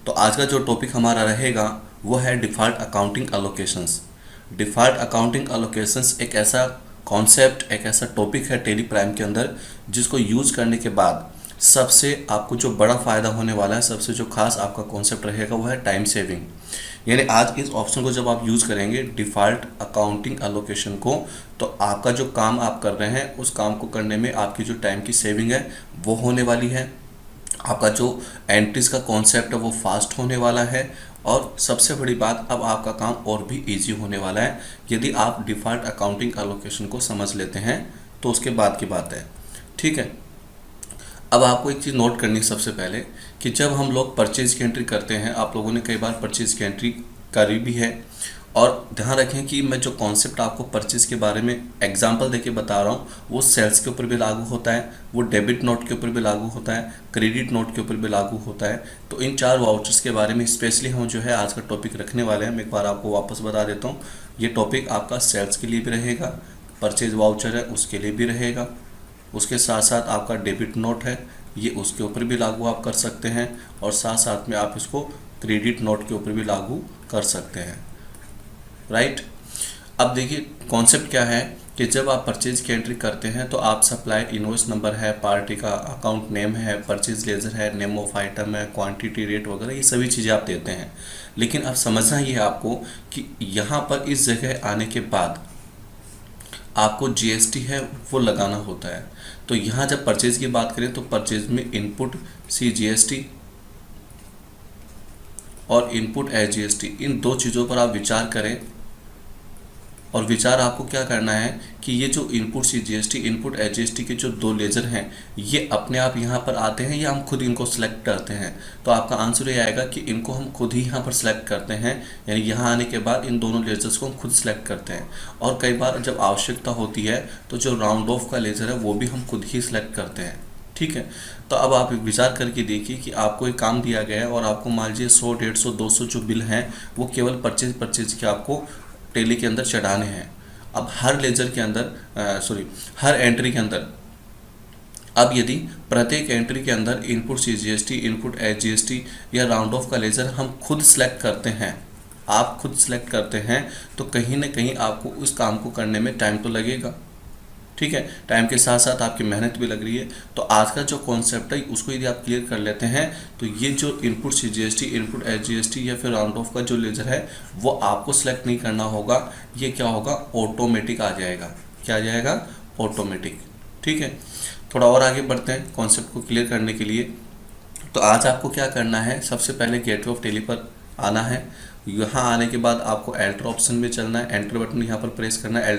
तो आज का जो टॉपिक हमारा रहेगा वो है default accounting allocations. Default accounting allocations एक ऐसा कॉन्सेप्ट, एक ऐसा टॉपिक है टैली प्राइम के अंदर जिसको यूज़ करने के बाद सबसे आपको जो बड़ा फ़ायदा होने वाला है, सबसे जो खास आपका कॉन्सेप्ट रहेगा वो है टाइम सेविंग। यानी आज इस ऑप्शन को जब आप यूज़ करेंगे डिफ़ॉल्ट अकाउंटिंग एलोकेशन को, तो आपका जो काम आप कर रहे हैं उस काम को करने में आपकी जो टाइम की सेविंग है वो होने वाली है। आपका जो एंट्रीज का कॉन्सेप्ट है वो फास्ट होने वाला है और सबसे बड़ी बात, अब आपका काम और भी इजी होने वाला है यदि आप डिफ़ॉल्ट अकाउंटिंग एलोकेशन को समझ लेते हैं तो उसके बाद की बात है। ठीक है, अब आपको एक चीज़ नोट करनी है सबसे पहले कि जब हम लोग परचेज की एंट्री करते हैं, आप लोगों ने कई बार परचेज की एंट्री करी भी है, और ध्यान रखें कि मैं जो कॉन्सेप्ट आपको परचेज के बारे में एग्जांपल देके बता रहा हूँ वो सेल्स के ऊपर भी लागू होता है, वो डेबिट नोट के ऊपर भी लागू होता है, क्रेडिट नोट के ऊपर भी लागू होता है। तो इन 4 वाउचर्स के बारे में स्पेशली हम जो है आज का टॉपिक रखने वाले हैं। मैं एक बार आपको वापस बता देता हूँ, ये टॉपिक आपका सेल्स के लिए भी रहेगा, परचेज वाउचर है उसके लिए भी रहेगा, उसके साथ साथ आपका डेबिट नोट है ये उसके ऊपर भी लागू आप कर सकते हैं, और साथ साथ में आप इसको क्रेडिट नोट के ऊपर भी लागू कर सकते हैं। राइट, अब देखिए कॉन्सेप्ट क्या है कि जब आप परचेज की एंट्री करते हैं तो आप सप्लाई इनवॉइस नंबर है, पार्टी का अकाउंट नेम है, परचेज लेजर है, नेम ऑफ आइटम है, क्वांटिटी रेट वगैरह, ये सभी चीज़ें आप देते हैं। लेकिन अब समझना ये है आपको कि यहाँ पर इस जगह आने के बाद आपको जीएसटी है वो लगाना होता है। तो यहाँ जब परचेज की बात करें तो परचेज में इनपुट सी जीएसटी और इनपुट एच जीएसटी, इन 2 चीज़ों पर आप विचार करें। और विचार आपको क्या करना है कि ये जो input C GST, input H GST के जो 2 लेजर हैं ये अपने आप यहाँ पर आते हैं या हम खुद इनको सेलेक्ट करते हैं। तो आपका आंसर ये आएगा कि इनको हम खुद ही यहाँ पर सेलेक्ट करते हैं, यानी यहाँ आने के बाद इन दोनों लेजर्स को हम खुद सेलेक्ट करते हैं। और कई बार जब आवश्यकता होती है तो जो राउंड ऑफ का लेजर है वो भी हम खुद ही सेलेक्ट करते हैं। ठीक है, तो अब आप विचार करके देखिए कि आपको एक काम दिया गया है और आपको मान लीजिए 100, 150, 200 जो बिल हैं वो केवल परचेज के आपको टैली के अंदर चढ़ाने हैं। अब हर लेजर के अंदर हर एंट्री के अंदर, अब यदि प्रत्येक एंट्री के अंदर input C GST, input H GST या राउंड ऑफ का लेजर हम खुद सेलेक्ट करते हैं, आप खुद सेलेक्ट करते हैं, तो कहीं ना कहीं आपको उस काम को करने में टाइम तो लगेगा। ठीक है, टाइम के साथ साथ आपकी मेहनत भी लग रही है। तो आज का जो कॉन्सेप्ट है उसको यदि आप क्लियर कर लेते हैं तो ये जो input C GST, input H GST या फिर राउंड ऑफ का जो लेजर है वो आपको सेलेक्ट नहीं करना होगा, ये क्या होगा, ऑटोमेटिक आ जाएगा। क्या आ जाएगा, ऑटोमेटिक। ठीक है, थोड़ा और आगे बढ़ते हैं कॉन्सेप्ट को क्लियर करने के लिए। तो आज आपको क्या करना है, सबसे पहले गेटवे ऑफ टैली पर आना है। यहाँ आने के बाद आपको एल्टर ऑप्शन में चलना है, एंटर बटन यहाँ पर प्रेस करना है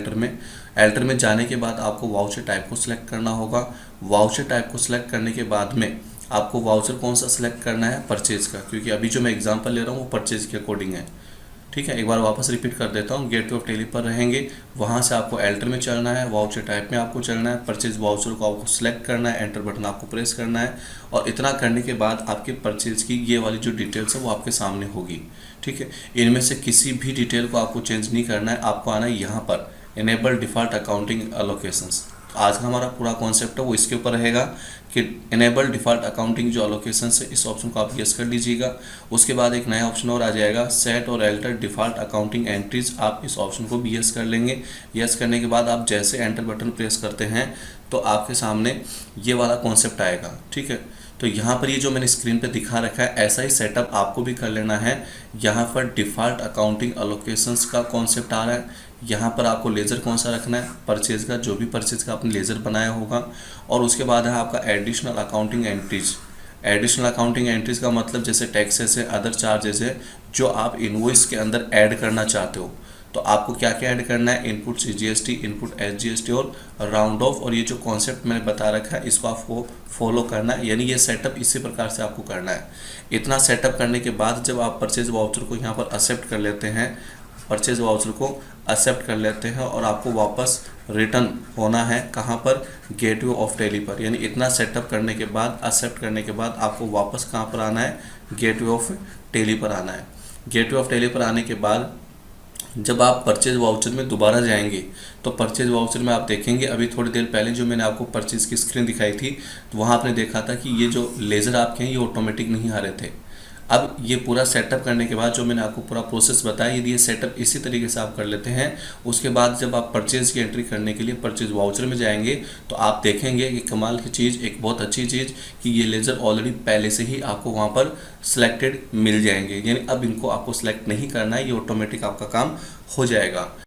एल्टर में जाने के बाद आपको वाउचर टाइप को सिलेक्ट करना होगा। वाउचर टाइप को सिलेक्ट करने के बाद में आपको वाउचर कौन सा सिलेक्ट करना है, परचेज का, क्योंकि अभी जो मैं एग्जांपल ले रहा हूँ वो परचेज के अकॉर्डिंग है। ठीक है, एक बार वापस रिपीट कर देता हूँ, गेटवे ऑफ टैली पर रहेंगे, वहाँ से आपको एल्टर में चलना है, वाउचर टाइप में आपको चलना है, परचेज वाउचर को आपको सिलेक्ट करना है, एंटर बटन आपको प्रेस करना है, और इतना करने के बाद आपके परचेज की ये वाली जो डिटेल्स है वो आपके सामने होगी। ठीक है, इनमें से किसी भी डिटेल को आपको चेंज नहीं करना है, आपको आना है यहाँ पर इनेबल डिफ़ॉल्ट अकाउंटिंग एलोकेशंस। आज का हमारा पूरा कॉन्सेप्ट है वो इसके ऊपर रहेगा कि इनेबल डिफ़ॉल्ट अकाउंटिंग जो एलोकेशंस है, इस ऑप्शन को आप यस कर लीजिएगा। उसके बाद एक नया ऑप्शन और आ जाएगा, सेट और एल्टर डिफ़ॉल्ट अकाउंटिंग एंट्रीज, आप इस ऑप्शन को भी यस कर लेंगे। यस करने के बाद आप जैसे एंटर बटन प्रेस करते हैं तो आपके सामने ये वाला कॉन्सेप्ट आएगा। ठीक है, तो यहाँ पर ये जो मैंने स्क्रीन पे दिखा रखा है ऐसा ही सेटअप आपको भी कर लेना है। यहाँ पर डिफ़ॉल्ट अकाउंटिंग एलोकेशंस का कॉन्सेप्ट आ रहा है, यहाँ पर आपको लेज़र कौन सा रखना है, परचेज का, जो भी परचेज का आपने लेज़र बनाया होगा। और उसके बाद है आपका additional accounting entries. Additional accounting entries का मतलब जैसे टैक्सेस है, अदर चार्जेस है जो आप इनवॉइस के अंदर ऐड करना चाहते हो, तो आपको क्या क्या ऐड करना है, input C GST, input H GST और राउंड ऑफ, और ये जो कॉन्सेप्ट मैंने बता रखा है इसको आपको फॉलो करना है, यानी ये सेटअप इसी प्रकार से आपको करना है। इतना सेटअप करने के बाद जब आप परचेज वाउचर को यहाँ पर एक्सेप्ट कर लेते हैं, परचेज वाउचर को एक्सेप्ट कर लेते हैं और आपको वापस रिटर्न होना है कहाँ पर, गेटवे ऑफ टैली पर। यानी इतना सेटअप करने के बाद, एक्सेप्ट करने के बाद आपको वापस कहाँ पर आना है, गेटवे ऑफ टैली पर आना है। गेटवे ऑफ टैली पर आने के बाद जब आप परचेज वाउचर में दोबारा जाएंगे तो परचेज वाउचर में आप देखेंगे, अभी थोड़ी देर पहले जो मैंने आपको परचेज की स्क्रीन दिखाई थी तो वहाँ आपने देखा था कि ये जो लेज़र आपके हैं ये ऑटोमेटिक नहीं आ रहे थे। अब ये पूरा सेटअप करने के बाद जो मैंने आपको पूरा प्रोसेस बताया, यदि ये सेटअप इसी तरीके से आप कर लेते हैं, उसके बाद जब आप परचेज़ की एंट्री करने के लिए परचेज़ वाउचर में जाएंगे तो आप देखेंगे कि कमाल की चीज़, एक बहुत अच्छी चीज़ कि ये लेज़र ऑलरेडी पहले से ही आपको वहाँ पर सिलेक्टेड मिल जाएंगे, यानी अब इनको आपको सिलेक्ट नहीं करना है, ये ऑटोमेटिक आपका काम हो जाएगा।